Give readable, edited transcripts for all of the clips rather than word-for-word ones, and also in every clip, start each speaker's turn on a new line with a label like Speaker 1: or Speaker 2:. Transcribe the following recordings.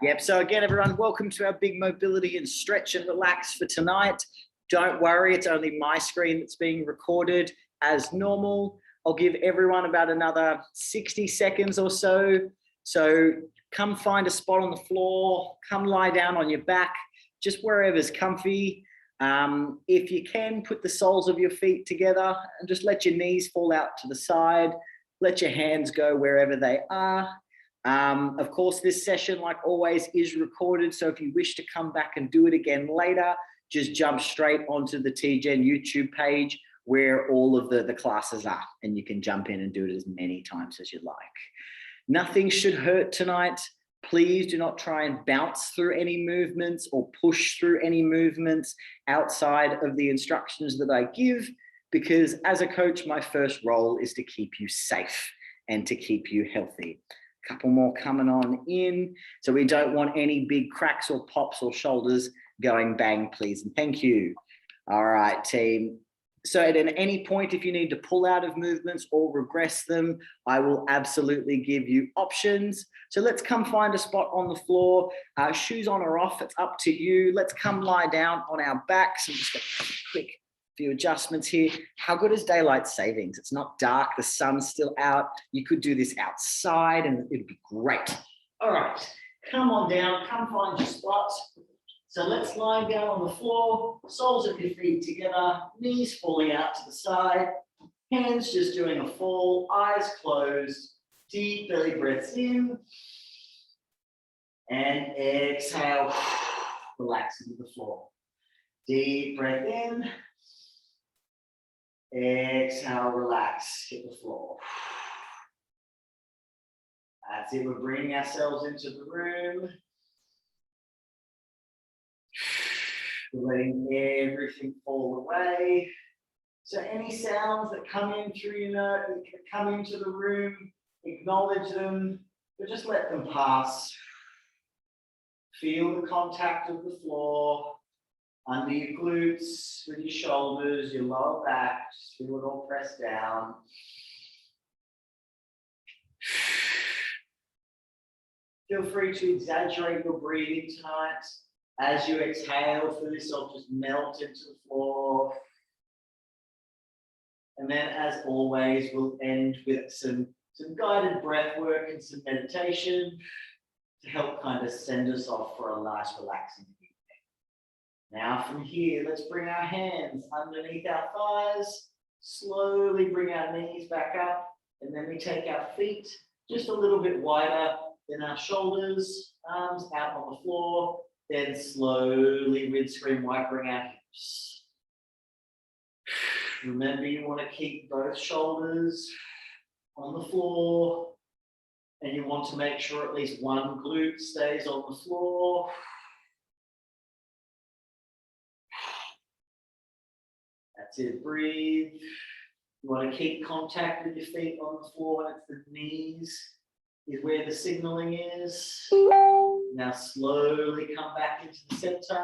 Speaker 1: Yep. So again, everyone, welcome to our big mobility and stretch and relax for tonight. Don't worry, it's only my screen that's being recorded as normal. I'll give everyone about another 60 seconds or so. So come find a spot on the floor, come lie down on your back, just wherever's comfy. If you can, put the soles of your feet together and just let your knees fall out to the side. Let your hands go wherever they are. Of course, this session, like always, is recorded. So if you wish to come back and do it again later, just jump straight onto the TGen YouTube page where all of the classes are, and you can jump in and do it as many times as you like. Nothing should hurt tonight. Please do not try and bounce through any movements or push through any movements outside of the instructions that I give, because as a coach, my first role is to keep you safe and to keep you healthy. A couple more coming on in. So we don't want any big cracks or pops or shoulders going bang, please. And thank you. All right, team. So at any point, if you need to pull out of movements or regress them, I will absolutely give you options. So let's come find a spot on the floor. Shoes on or off, it's up to you. Let's come lie down on our backs and just a quick few adjustments here. How good is daylight savings? It's not dark, the sun's still out. You could do this outside and it'd be great. All right, come on down, come find your spot. So let's lie down on the floor, soles of your feet together, knees falling out to the side, hands just doing a fall, eyes closed, deep belly breaths in, and exhale, relax into the floor. Deep breath in, exhale, relax, hit the floor. That's it, we're bringing ourselves into the room. Letting everything fall away. So any sounds that come in through your nose, that come into the room, acknowledge them, but just let them pass. Feel the contact of the floor under your glutes, with your shoulders, your lower back. Just feel it all pressed down. Feel free to exaggerate your breathing tonight. As you exhale, feel yourself just melt into the floor. And then, as always, we'll end with some guided breath work and some meditation to help kind of send us off for a nice, relaxing evening. Now, from here, let's bring our hands underneath our thighs, slowly bring our knees back up, and then we take our feet just a little bit wider than our shoulders, arms out on the floor. Then slowly windscreen wipering our hips. Remember, you want to keep both shoulders on the floor, and you want to make sure at least one glute stays on the floor. That's it, breathe. You want to keep contact with your feet on the floor, and it's the knees is where the signaling is. Now slowly come back into the center.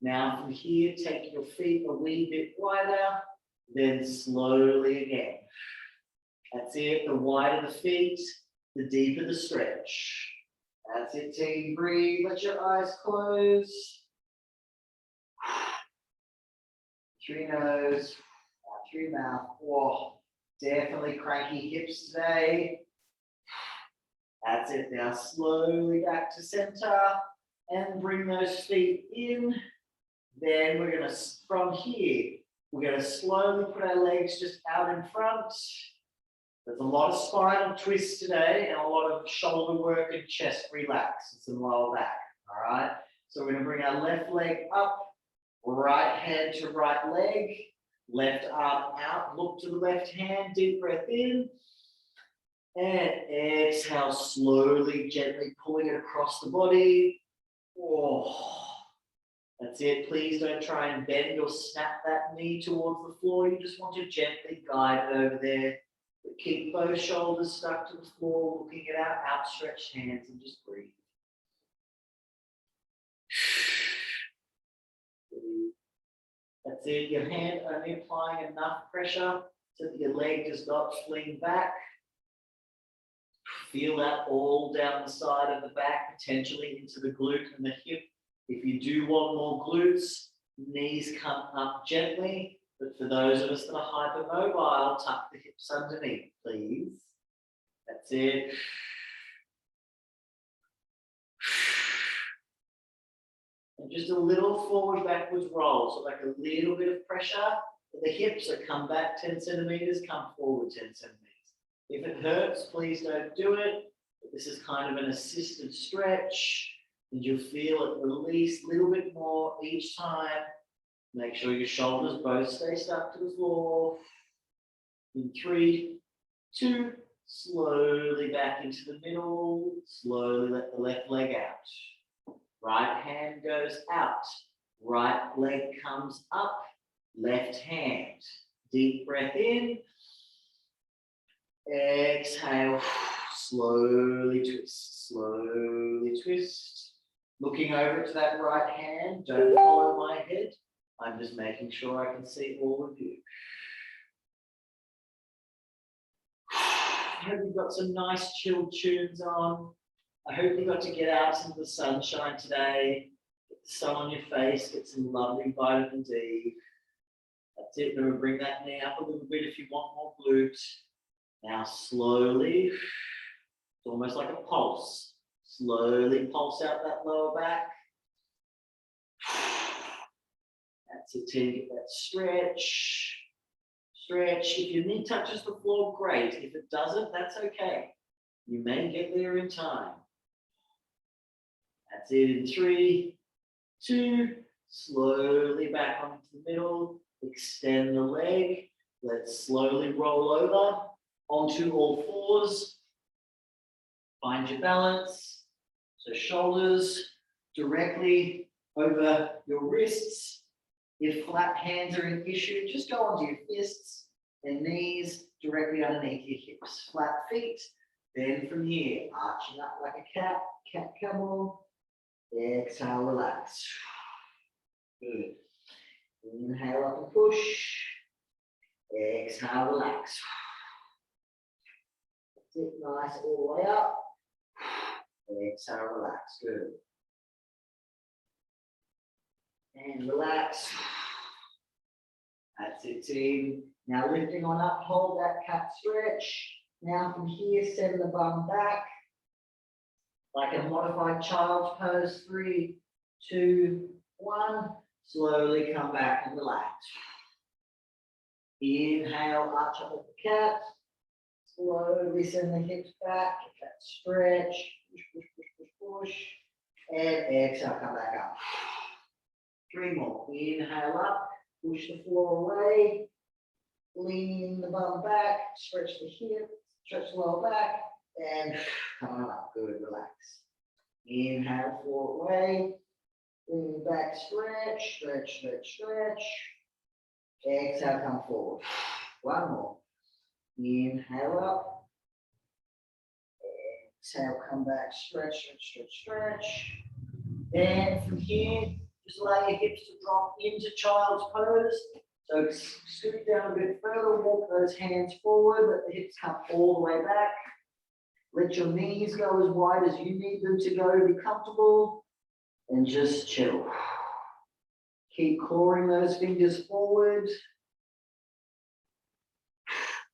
Speaker 1: Now from here, take your feet a wee bit wider, then slowly again. That's it, the wider the feet, the deeper the stretch. That's it, team, breathe, let your eyes close. Through your nose, out through your mouth. Whoa, definitely cranky hips today. That's it, now slowly back to center and bring those feet in. Then we're gonna, from here, we're gonna slowly put our legs just out in front. There's a lot of spinal twists today and a lot of shoulder work and chest relax and lower back, all right? So we're gonna bring our left leg up, right hand to right leg, left arm out, look to the left hand, deep breath in. And exhale, slowly, gently pulling it across the body. Oh, that's it. Please don't try and bend or snap that knee towards the floor. You just want to gently guide it over there. But keep both shoulders stuck to the floor, looking at our outstretched hands, and just breathe. That's it. Your hand only applying enough pressure so that your leg does not fling back.
Speaker 2: feel that all down the side of the back, potentially into the glute and the hip. If you do want more glutes, knees come up gently. But for those of us that are hypermobile, tuck the hips underneath, please. That's it. And just a little forward backwards roll, so like a little bit of pressure at the hips, so come back 10 centimeters, come forward 10 centimeters. If it hurts, please don't do it. But this is kind of an assisted stretch, and you'll feel it release a little bit more each time. Make sure your shoulders both stay stuck to the floor. In 3, 2, slowly back into the middle, slowly let the left leg out. Right hand goes out, right leg comes up, left hand. Deep breath in. Exhale, slowly twist, slowly twist. Looking over to that right hand, don't follow my head. I'm just making sure I can see all of you. I hope you've got some nice chilled tunes on. I hope you got to get out into the sunshine today, get the sun on your face, get some lovely vitamin D. That's it. Remember, bring that knee up a little bit if you want more glute. Now slowly, it's almost like a pulse. Slowly pulse out that lower back. That's it, team. Get that stretch. Stretch. If your knee touches the floor, great. If it doesn't, that's okay. You may get there in time. That's it. In 3, 2, slowly back onto the middle. Extend the leg. Let's slowly roll over onto all fours. Find your balance. So shoulders directly over your wrists. If flat hands are an issue, just go onto your fists and knees directly underneath your hips. Flat feet. Then from here, arching up like a cat, cat camel. Exhale, relax. Good. Inhale up and push. Exhale, relax. That's it, nice all the way up. Exhale, relax. Good. And relax. That's it, team. Now lifting on up, hold that cat stretch. Now from here, send the bum back. Like a modified child's pose. 3, 2, 1. Slowly come back and relax. Inhale, arch up with the cat. Slowly send the hips back. Get that stretch. Push, push, push, push, push. And exhale, come back up. 3 more. Inhale up. Push the floor away. Lean the bum back. Stretch the hip. Stretch the lower back. And come on up. Good. Relax. Inhale, floor away. Lean back, stretch, stretch, stretch, stretch. Exhale, come forward. 1 more. Inhale up. Exhale, come back, stretch, stretch, stretch, stretch. And from here, just allow your hips to drop into child's pose. So scoot down a bit further, walk those hands forward, let the hips come all the way back. Let your knees go as wide as you need them to go to be comfortable. And just chill. Keep clawing those fingers forward.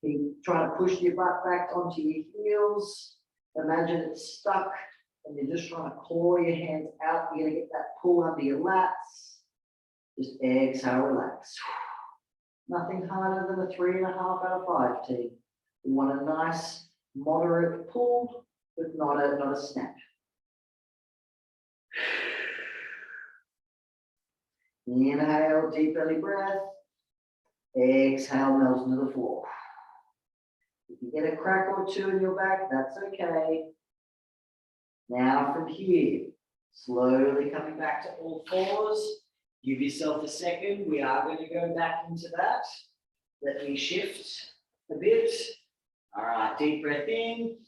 Speaker 2: Keep trying to push your butt back onto your heels. Imagine it's stuck and you're just trying to claw your hands out. You're going to get that pull under your lats. Just exhale, relax. Nothing harder than a 3.5 out of 5, team. We want a nice, moderate pull, but not a snap. Inhale, deep belly breath. Exhale, melts into the floor. If you get a crack or 2 in your back, that's okay. Now from here, slowly coming back to all fours. Give yourself a second. We are going to go back into that. Let me shift a bit. All right, deep breath in.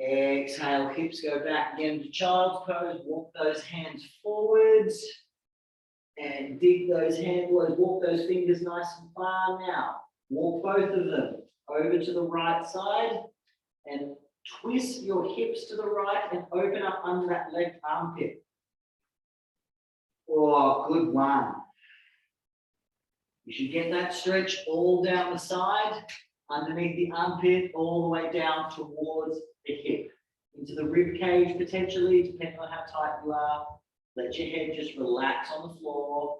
Speaker 2: Exhale, hips go back again to child's pose. Walk those hands forwards. And dig those hands, walk those fingers nice and far now. Walk both of them over to the right side and Twist your hips to the right and open up under that left armpit. Oh, good one. You should get that stretch all down the side, underneath the armpit, all the way down towards the hip, into the rib cage potentially, depending on how tight you are. Let your head just relax on the floor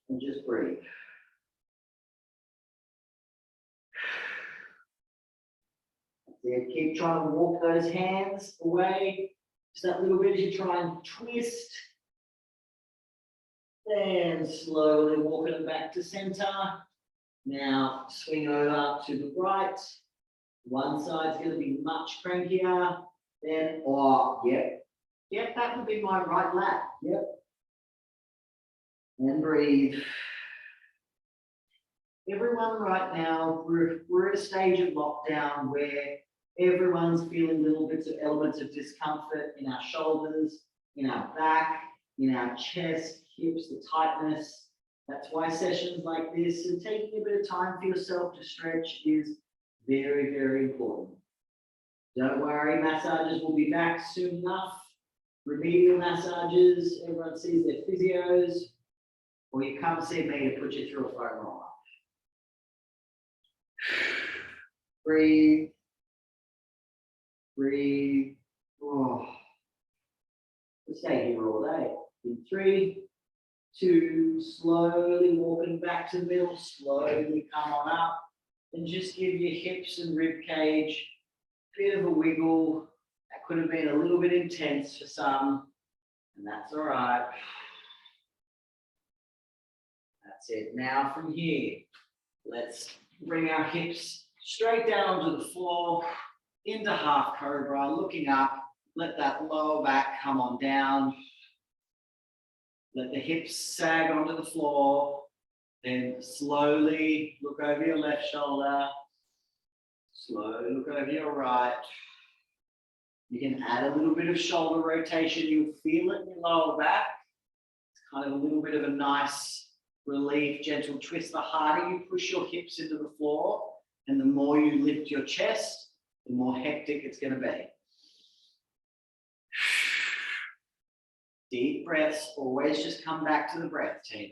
Speaker 2: and just breathe. Keep trying to walk those hands away. Just that little bit as you try and twist. Then slowly walking them back to center. Now swing over to the right. One side's going to be much crankier. Then, oh, yep, that would be my right lat. Yep. And breathe. Everyone right now, we're at a stage of lockdown where everyone's feeling little bits of elements of discomfort in our shoulders, in our back, in our chest, hips, the tightness. That's why sessions like this and taking a bit of time for yourself to stretch is very, very important. Don't worry, massages will be back soon enough. Remedial massages, everyone sees their physios, or you come see me to put you through a foam roller. Breathe. Breathe. Oh. We'll stay here all day. In 3, 2, slowly walking back to the middle, slowly come on up, and just give your hips and rib cage a bit of a wiggle. That could have been a little bit intense for some, and that's all right. That's it. Now from here, let's bring our hips straight down onto the floor, into half cobra, looking up. Let that lower back come on down. Let the hips sag onto the floor. Then slowly look over your left shoulder. Slowly look over your right. You can add a little bit of shoulder rotation. You'll feel it in your lower back. It's kind of a little bit of a nice relief, gentle twist. The harder you push your hips into the floor and the more you lift your chest, the more hectic it's going to be. Deep breaths, always just come back to the breath, team.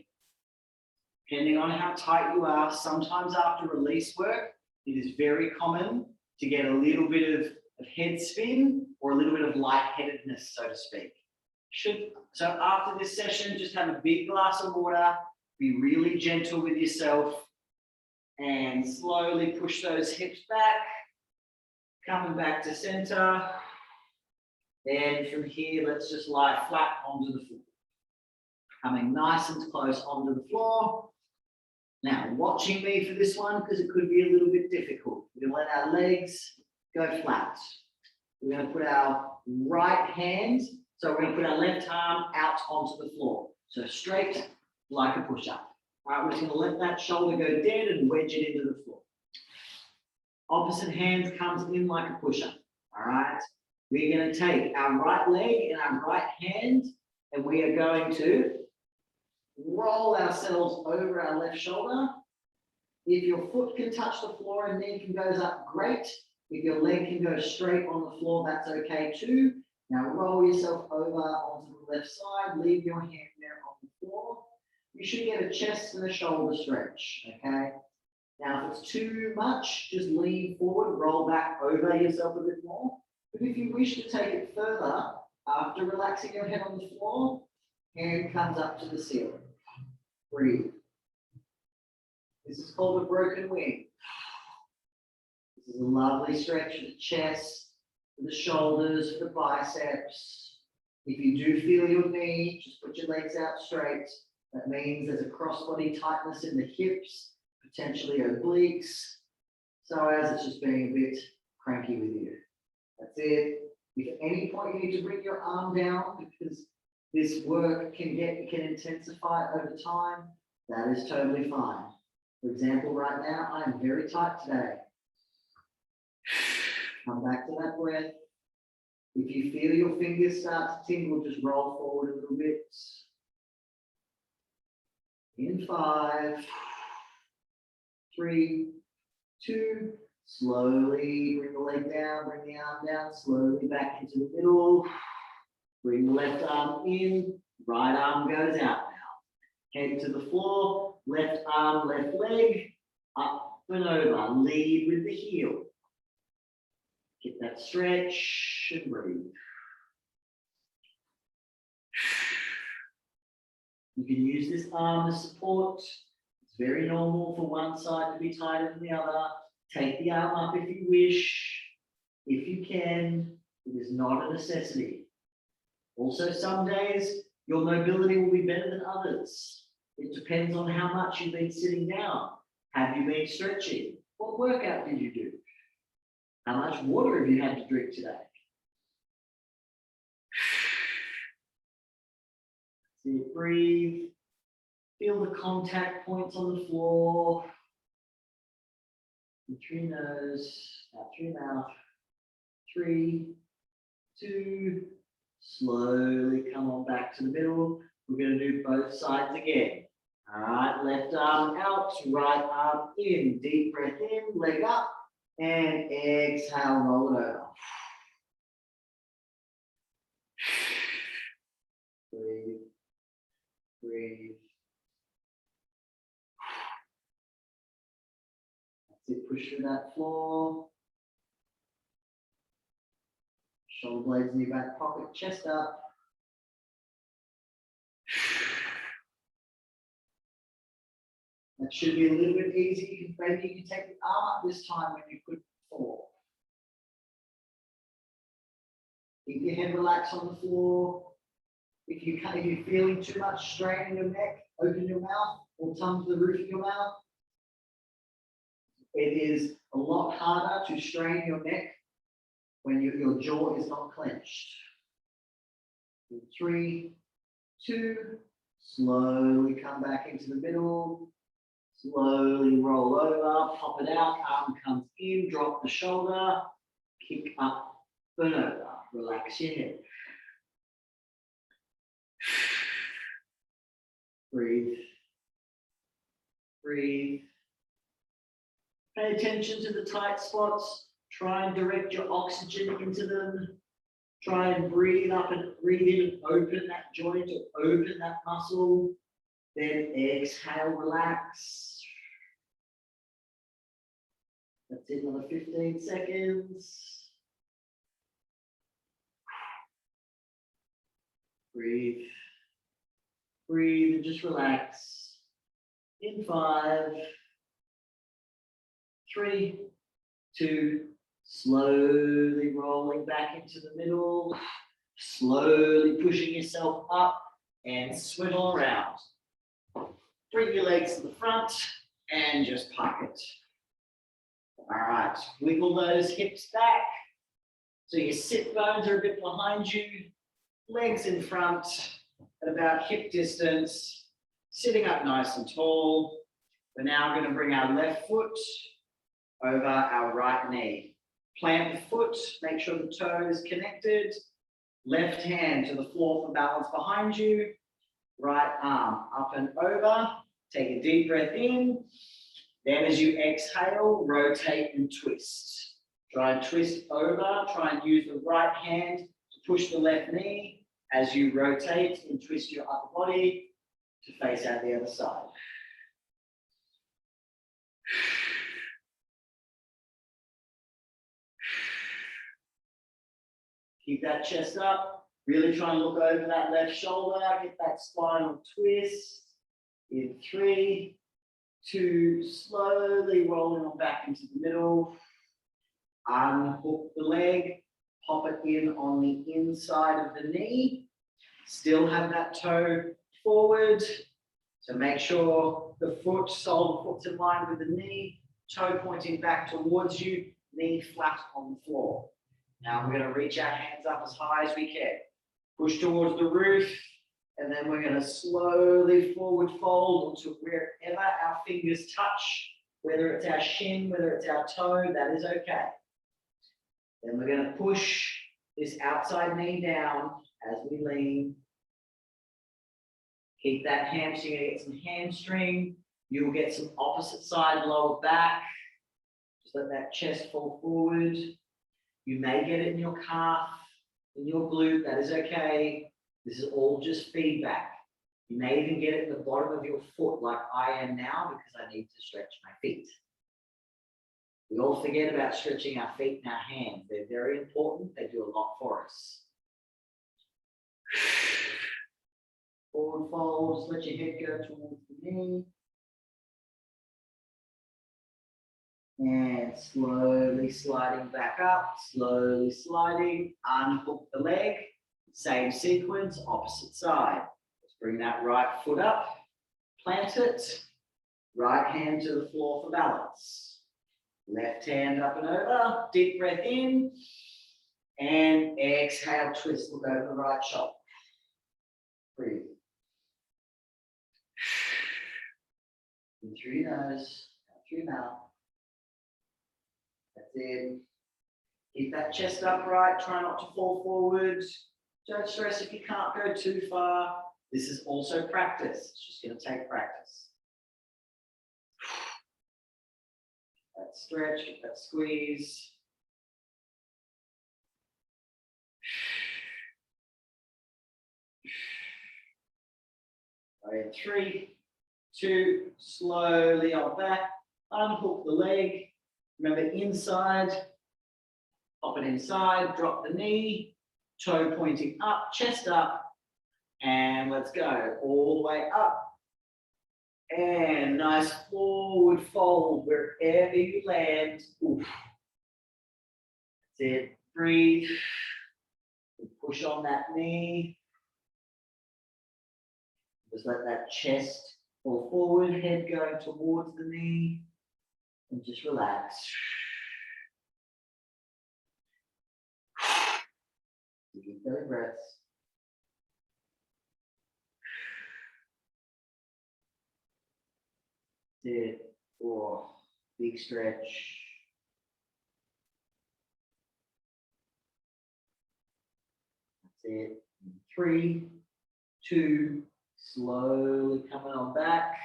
Speaker 2: Depending on how tight you are, sometimes after release work, it is very common to get a little bit of head spin or a little bit of lightheadedness, so to speak. So after this session, just have a big glass of water, be really gentle with yourself, and slowly push those hips back, coming back to center. Then from here, let's just lie flat onto the floor. Coming nice and close onto the floor. Now, watching me for this one, because it could be a little bit difficult. We're going to let our legs go flat. We're going to put our right hand, so we're going to put our left arm out onto the floor. So straight like a push-up. All right, we're just going to let that shoulder go dead and wedge it into the floor. Opposite hand comes in like a push-up. All right. We're going to take our right leg and our right hand, and we are going to roll ourselves over our left shoulder. If your foot can touch the floor and knee can goes up, great. If your leg can go straight on the floor, that's okay too. Now roll yourself over onto the left side, leave your hand there on the floor. You should get a chest and a shoulder stretch, okay? Now if it's too much, just lean forward, roll back over yourself a bit more. But if you wish to take it further, after relaxing your head on the floor, hand comes up to the ceiling. Breathe. This is called a broken wing. This is a lovely stretch for the chest, for the shoulders, for the biceps. If you do feel your knee, just put your legs out straight. That means there's a crossbody tightness in the hips, potentially obliques. So as it's just being a bit cranky with you. That's it. If at any point you need to bring your arm down because this work can intensify over time, that is totally fine. For example, right now, I'm very tight today. Come back to that breath. If you feel your fingers start to tingle, just roll forward a little bit. In 5, 3, 2, Slowly bring the leg down, bring the arm down, slowly back into the middle. Bring the left arm in, right arm goes out now. Head to the floor, left arm, left leg, up and over. Lead with the heel. Get that stretch and breathe. You can use this arm as support. It's very normal for one side to be tighter than the other. Take the arm up if you wish. If you can, it is not a necessity. Also, some days your mobility will be better than others. It depends on how much you've been sitting down. Have you been stretching? What workout did you do? How much water have you had to drink today? See, breathe. Feel the contact points on the floor. In through your nose, out through your mouth. 3, 2, slowly come on back to the middle. We're going to do both sides again. All right, left arm out, right arm in. Deep breath in, leg up, and exhale, roll it over. Breathe, breathe. That's it, push through that floor. Shoulder blades in your back pocket, chest up. That should be a little bit easy. Maybe you can take the arm up this time when you couldn't before. Keep your head relaxed on the floor. If you're feeling too much strain in your neck, open your mouth or tongue to the roof of your mouth. It is a lot harder to strain your neck when your jaw is not clenched. 3, 2, slowly come back into the middle. Slowly roll over, pop it out, arm comes in, drop the shoulder, kick up and over. Relax your head. Breathe. Breathe. Pay attention to the tight spots. Try and direct your oxygen into them. Try and breathe up and breathe in and open that joint or open that muscle. Then exhale, relax. That's it, another 15 seconds. Breathe. Breathe and just relax. In 5, 3, 2, slowly rolling back into the middle. Slowly pushing yourself up and swivel around. Bring your legs to the front and just park it. All right, wiggle those hips back. So your sit bones are a bit behind you, legs in front at about hip distance, sitting up nice and tall. We're now going to bring our left foot over our right knee. Plant the foot, make sure the toe is connected. Left hand to the floor for balance behind you. Right arm up and over. Take a deep breath in. Then as you exhale, rotate and twist. Try and twist over. Try and use the right hand to push the left knee as you rotate and twist your upper body to face out the other side. Keep that chest up. Really try and look over that left shoulder. Get that spinal twist. In 3, 2, slowly rolling on back into the middle. Unhook the leg. Pop it in on the inside of the knee. Still have that toe forward. So make sure the foot, sole of the foot's in line with the knee. Toe pointing back towards you. Knee flat on the floor. Now we're going to reach our hands up as high as we can. Push towards the roof, and then we're going to slowly forward fold onto wherever our fingers touch, whether it's our shin, whether it's our toe, that is okay. Then we're going to push this outside knee down as we lean. Keep that hamstring, you're going to get some hamstring. You'll get some opposite side lower back. Just let that chest fall forward. You may get it in your calf, in your glute, that is okay. This is all just feedback. You may even get it in the bottom of your foot like I am now because I need to stretch my feet. We all forget about stretching our feet and our hands. They're very important. They do a lot for us. Forward fold, let your head go towards the knee. And slowly sliding back up, slowly sliding, unhook the leg. Same sequence, opposite side. Let's bring that right foot up, plant it, right hand to the floor for balance. Left hand up and over, deep breath in, and exhale, twist, look over the right shoulder. Breathe. In through your nose, out through your mouth. That's it. Keep that chest upright, try not to fall forward. Don't stress if you can't go too far. This is also practice. It's just going to take practice. That stretch, get that squeeze. All right, 3, 2, slowly on back. Unhook the leg. Remember inside, pop it inside, drop the knee, toe pointing up, chest up, and let's go all the way up. And nice forward fold wherever you land. Oof. That's it, breathe, push on that knee. Just let that chest fall forward, head going towards the knee. And just relax. Deep belly breaths. That's it. 4, big stretch. That's it. 3, 2, slowly coming on back,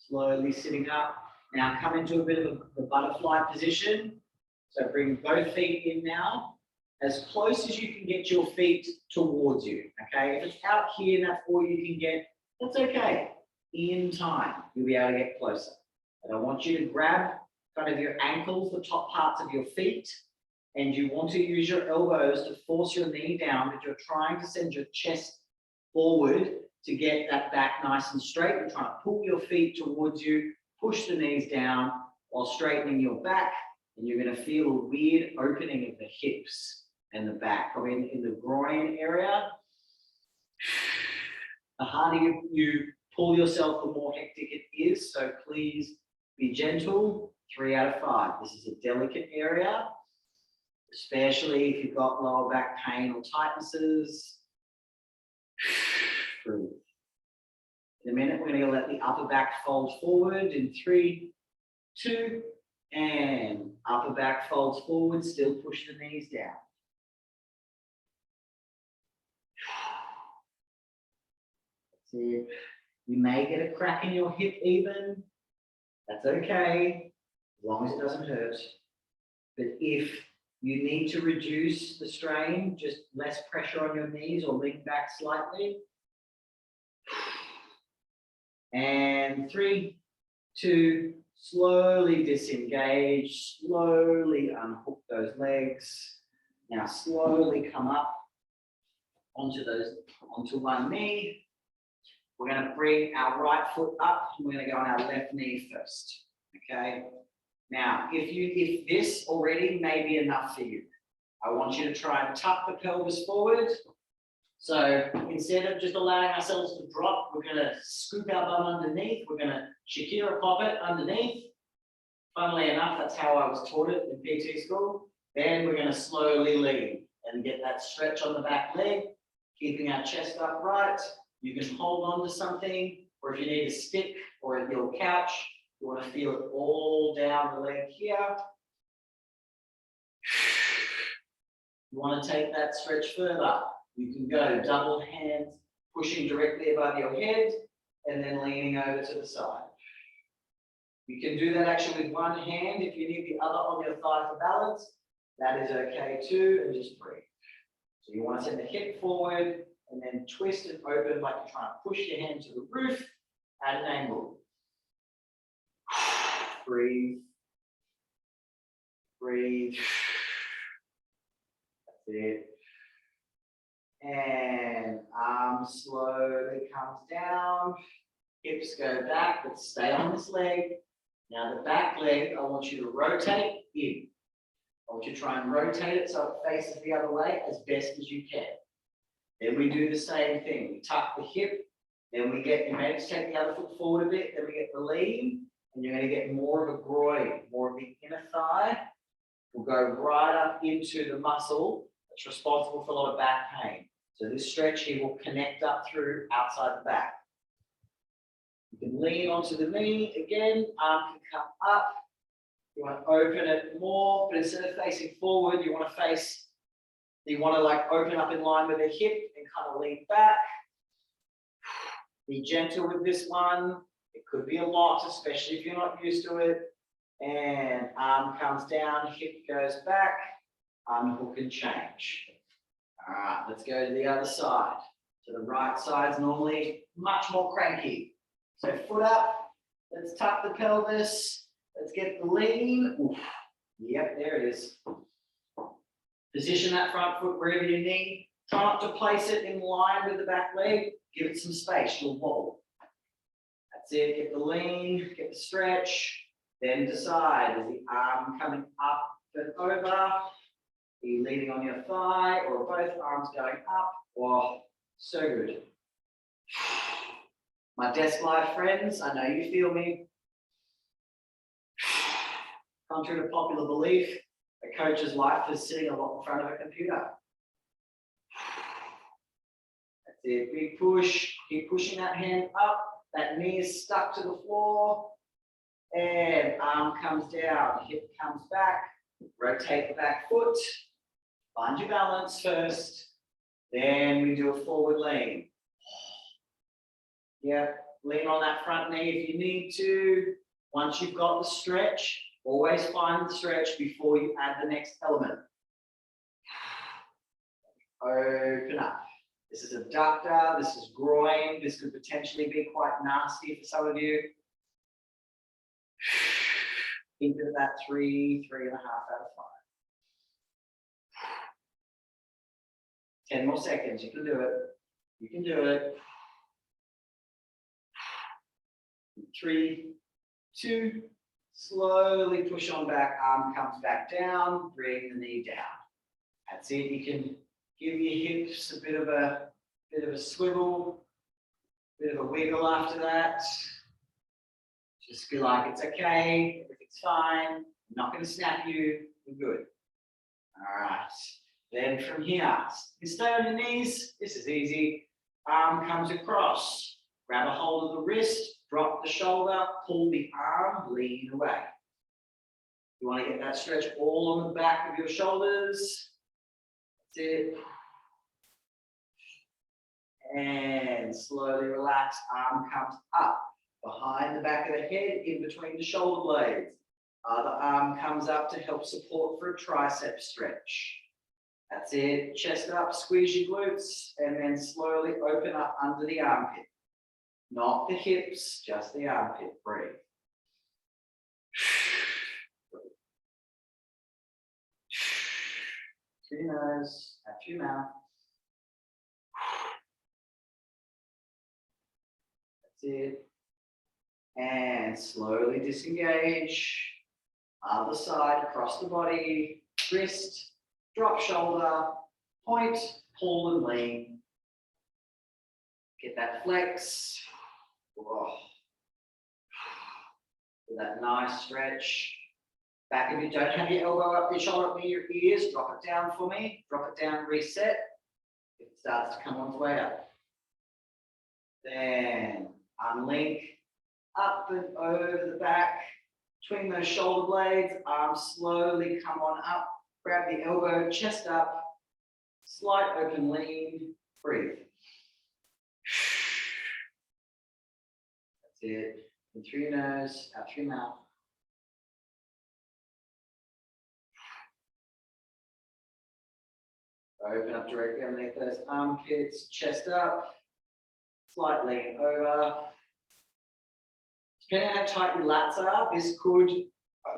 Speaker 2: slowly sitting up. Now come into a bit of a butterfly position. So bring both feet in now, as close as you can get your feet towards you, okay? If it's out here and that's all you can get, that's okay. In time, you'll be able to get closer. And I want you to grab kind of your ankles, the top parts of your feet, and you want to use your elbows to force your knee down, but you're trying to send your chest forward to get that back nice and straight. You're trying to pull your feet towards you, push the knees down while straightening your back, and you're going to feel a weird opening of the hips and the back, probably in the groin area. The harder you pull yourself, the more hectic it is, so please be gentle. 3 out of 5. This is a delicate area, especially if you've got lower back pain or tightnesses. Breathe. In a minute, we're going to let the upper back fold forward in 3, 2, and upper back folds forward, still push the knees down. That's it. You may get a crack in your hip even. That's okay, as long as it doesn't hurt. But if you need to reduce the strain, just less pressure on your knees or lean back slightly. And 3, 2, slowly disengage, slowly unhook those legs. Now slowly come up onto one knee. We're going to bring our right foot up and we're going to go on our left knee first. Okay. Now, if this already may be enough for you, I want you to try and tuck the pelvis forward. So instead of just allowing ourselves to drop, we're going to scoop our bum underneath. We're going to Shakira pop it underneath. Funnily enough, that's how I was taught it in PT school. Then we're going to slowly lean and get that stretch on the back leg, keeping our chest upright. You can hold on to something, or if you need a stick or your couch, you want to feel it all down the leg here. You want to take that stretch further. You can go double hands, pushing directly above your head, and then leaning over to the side. You can do that actually with one hand. If you need the other on your thigh for balance, that is okay too, and just breathe. So you want to send the hip forward and then twist and open like you're trying to push your hand to the roof at an angle. Breathe. Breathe. That's it. And arm slowly comes down. Hips go back, but stay on this leg. Now the back leg, I want you to rotate in. I want you to try and rotate it so it faces the other way as best as you can. Then we do the same thing. We tuck the hip, then we get, you may just take the other foot forward a bit, then we get the lean, and you're going to get more of a groin, more of the inner thigh. We'll go right up into the muscle that's responsible for a lot of back pain. So this stretch here will connect up through outside the back. You can lean onto the knee again, arm can come up. You want to open it more, but instead of facing forward, you want to face, you want to like open up in line with the hip and kind of lean back. Be gentle with this one. It could be a lot, especially if you're not used to it. And arm comes down, hip goes back, unhook and change. All right, let's go to the other side. So the right side's normally much more cranky. So foot up, let's tuck the pelvis, let's get the lean. Oof. Yep, there it is. Position that front foot wherever you need. Try not to place it in line with the back leg. Give it some space, you'll wobble. That's it, get the lean, get the stretch. Then decide, is the arm coming up and over? Are you leaning on your thigh or both arms going up? Wow, so good. My desk live friends, I know you feel me. Contrary to popular belief, a coach's life is sitting a lot in front of a computer. That's it, big push, keep pushing that hand up, that knee is stuck to the floor, and arm comes down, hip comes back, rotate the back foot, find your balance first, then we do a forward lean. Yeah, lean on that front knee if you need to. Once you've got the stretch, always find the stretch before you add the next element. Open up. This is adductor, this is groin, this could potentially be quite nasty for some of you. Think of that 3.5 out of 5. 10 more seconds, you can do it. You can do it. 3, 2, slowly push on back, arm comes back down, bring the knee down. That's it, you can give your hips a bit of a swivel, bit of a wiggle after that. Just feel like it's okay, everything's fine, I'm not going to snap you, we're good. All right, then from here, you stay on your knees, this is easy. Arm comes across, grab a hold of the wrist, drop the shoulder, pull the arm, lean away. You want to get that stretch all on the back of your shoulders. That's it. And slowly relax, arm comes up, behind the back of the head, in between the shoulder blades. Other arm comes up to help support for a tricep stretch. That's it, chest up, squeeze your glutes, and then slowly open up under the armpit. Not the hips, just the armpit, breathe. Through your nose, out through your mouth. That's it. And slowly disengage. Other side, across the body, wrist, drop shoulder, point, pull and lean. Get that flex. Oh. That nice stretch. Back of you, don't have your elbow up your shoulder up near your ears. Drop it down for me. Drop it down, reset. It starts to come on its way up. Then unlink, up and over the back, between those shoulder blades, arms slowly come on up. Grab the elbow, chest up, slight open lean, breathe. That's it.
Speaker 1: In through your nose, out through your mouth. Open up directly underneath those armpits, chest up, slightly over. Depending on how tight your lats are, this could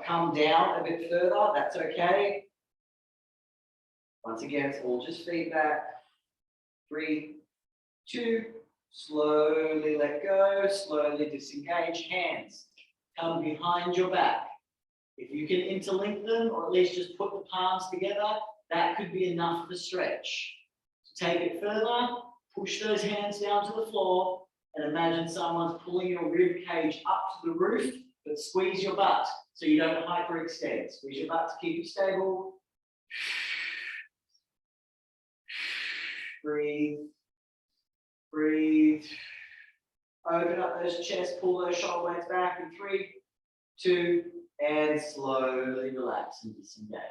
Speaker 1: come down a bit further, that's okay. Once again, it's all just feedback. 3, 2, slowly let go, slowly disengage. Hands come behind your back. If you can interlink them, or at least just put the palms together, that could be enough of a stretch. To take it further, push those hands down to the floor and imagine someone's pulling your rib cage up to the roof, but squeeze your butt so you don't hyperextend. Squeeze your butt to keep you stable. Breathe. Breathe. Open up those chests, pull those shoulder blades back in 3, 2, and slowly relax and disengage.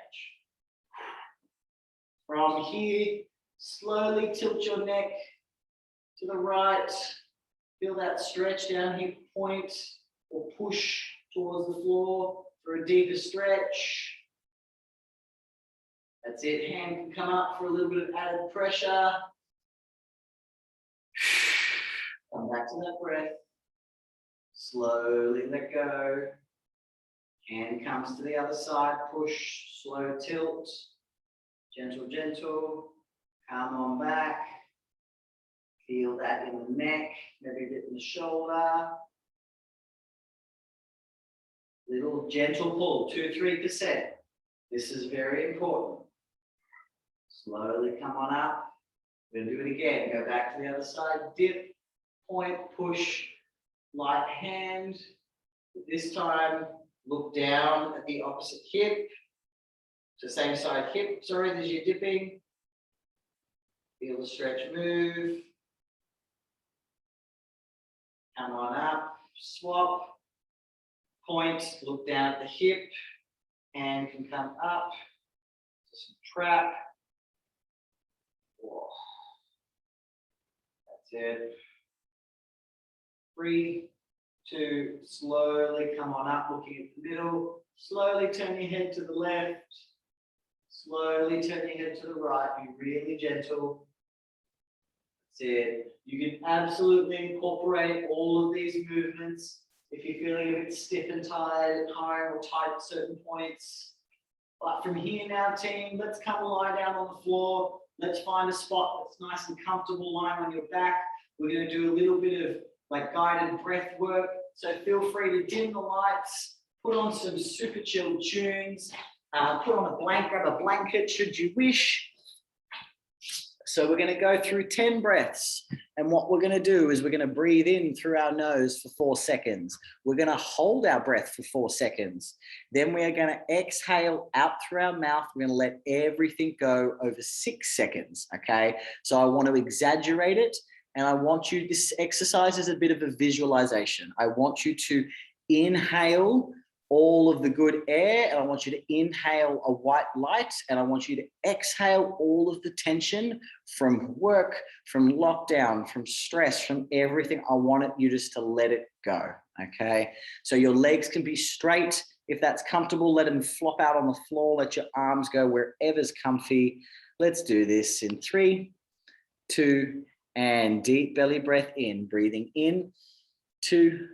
Speaker 1: From here, slowly tilt your neck to the right. Feel that stretch down here, point or push towards the floor for a deeper stretch. That's it. Hand can come up for a little bit of added pressure. Come back to that breath. Slowly let go. Hand comes to the other side. Push, slow tilt. Gentle, gentle. Come on back. Feel that in the neck, maybe a bit in the shoulder. Little gentle pull, 2-3%. This is very important. Slowly come on up. We're going to do it again. Go back to the other side. Dip, point, push, light hand. This time, look down at the opposite hip. So same side hip, sorry, as you're dipping. Feel the stretch move. Come on up, swap. Point, look down at the hip. Hand can come up. Just trap. Whoa. That's it. 3, 2, slowly come on up, looking at the middle. Slowly turn your head to the left. Slowly turn your head to the right. Be really gentle. That's it. You can absolutely incorporate all of these movements if you're feeling a bit stiff and tired, tired or tight at certain points. But from here now, team, let's come lie down on the floor. Let's find a spot that's nice and comfortable lying on your back. We're going to do a little bit of like guided breath work. So feel free to dim the lights, put on some super chill tunes, put on a blanket, grab a blanket should you wish. So we're going to go through 10 breaths. And what we're going to do is we're going to breathe in through our nose for 4 seconds. We're going to hold our breath for 4 seconds. Then we are going to exhale out through our mouth. We're going to let everything go over 6 seconds. Okay. So I want to exaggerate it. And I want you, this exercise is a bit of a visualization. I want you to inhale all of the good air, and I want you to inhale a white light, and I want you to exhale all of the tension from work, from lockdown, from stress, from everything. I want you just to let it go, okay? So your legs can be straight. If that's comfortable, let them flop out on the floor. Let your arms go wherever's comfy. Let's do this in 3, 2, and deep belly breath in. Breathing in, 2,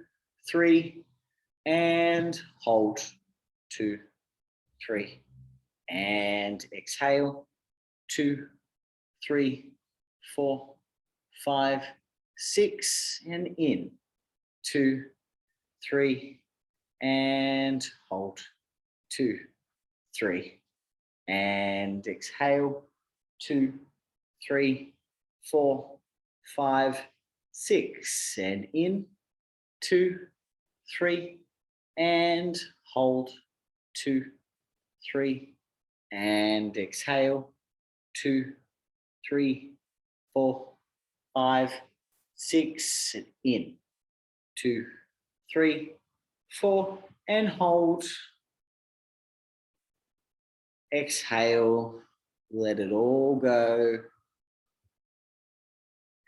Speaker 1: 3, and hold, 2, 3, and exhale, 2, 3, 4, 5, 6, and in, 2, 3, and hold, 2, 3, and exhale, 2, 3, 4, 5, 6, and in, 2, 3, and hold, 2, 3, and exhale, 2, 3, 4, 5, 6, and in, 2, 3, 4, and hold. Exhale, let it all go,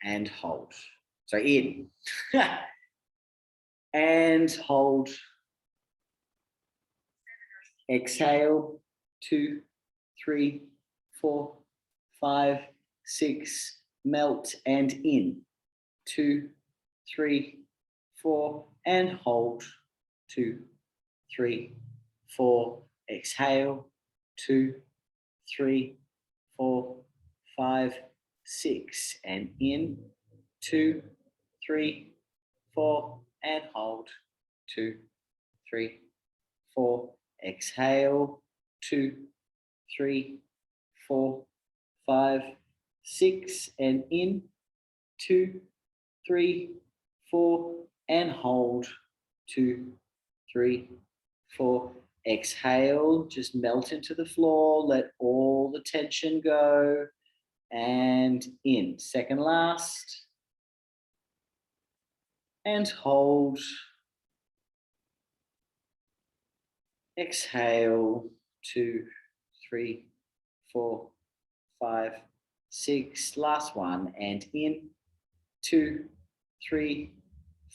Speaker 1: and hold. So in, and hold. Exhale, 2, 3, 4, 5, 6, melt and in. 2, 3, 4, and hold. 2, 3, 4, exhale. 2, 3, 4, 5, 6, and in. 2, 3, 4, and hold. 2, 3, 4, exhale. 2, 3, 4, 5, 6, and in. 2, 3, 4, and hold. 2, 3, 4. Exhale, just melt into the floor, let all the tension go, and in. Second last, and hold. Exhale, 2, 3, 4, 5, 6. Last one, and in. 2, 3,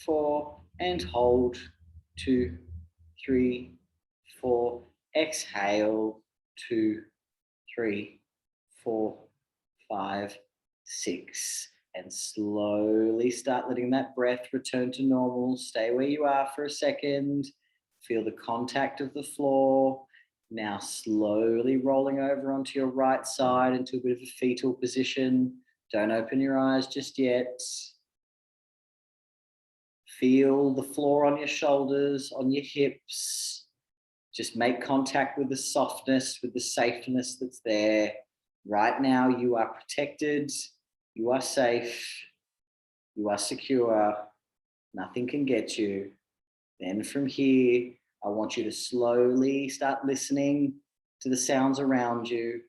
Speaker 1: 4, and hold. 2, 3, 4. Exhale. 2, 3, 4, 5, 6. And slowly start letting that breath return to normal. Stay where you are for a second. Feel the contact of the floor. Now slowly rolling over onto your right side into a bit of a fetal position. Don't open your eyes just yet. Feel the floor on your shoulders, on your hips. Just make contact with the softness, with the safeness that's there. Right now, you are protected. You are safe. You are secure. Nothing can get you. Then from here, I want you to slowly start listening to the sounds around you.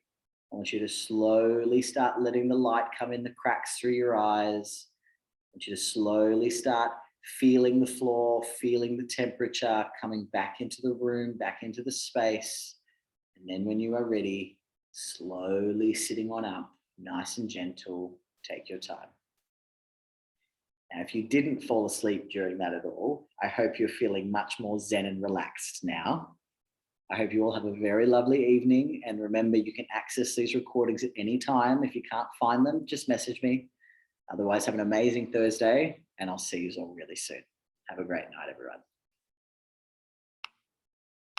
Speaker 1: I want you to slowly start letting the light come in the cracks through your eyes. I want you to slowly start feeling the floor, feeling the temperature, coming back into the room, back into the space. And then when you are ready, slowly sitting on up, nice and gentle, take your time. Now, if you didn't fall asleep during that at all, I hope you're feeling much more zen and relaxed now. I hope you all have a very lovely evening. And remember, you can access these recordings at any time. If you can't find them, just message me. Otherwise, have an amazing Thursday, and I'll see you all really soon. Have a great night, everyone.